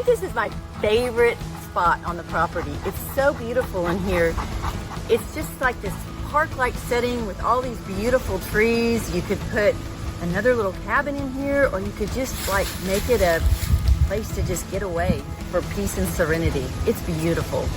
think this is my favorite spot on the property. It's so beautiful in here. It's just like this park-like setting with all these beautiful trees. You could put another little cabin in here, or you could just like make it a place to just get away for peace and serenity. It's beautiful.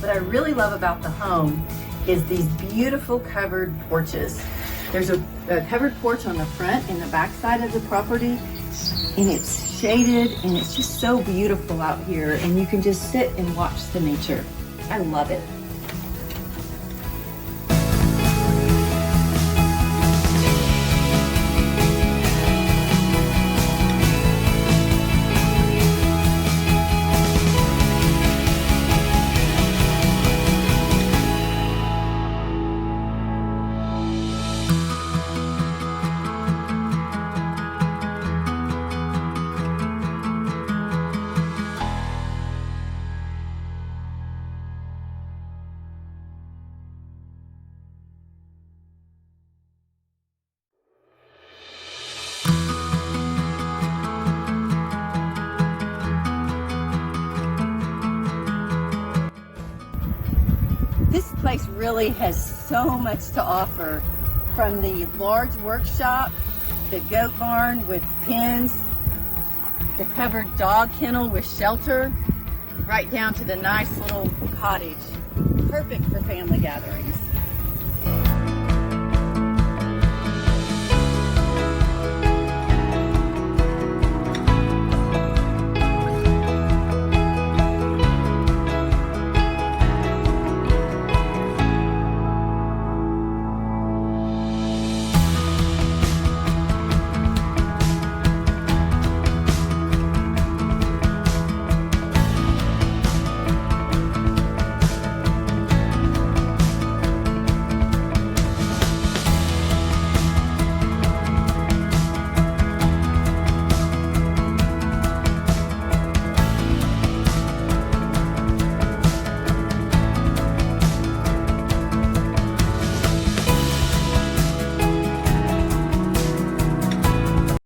What I really love about the home is these beautiful covered porches. There's a covered porch on the front and the back side of the property, and it's shaded and it's just so beautiful out here, and you can just sit and watch the nature. I love it. This place really has so much to offer, from the large workshop, the goat barn with pens, the covered dog kennel with shelter, right down to the nice little cottage, perfect for family gatherings.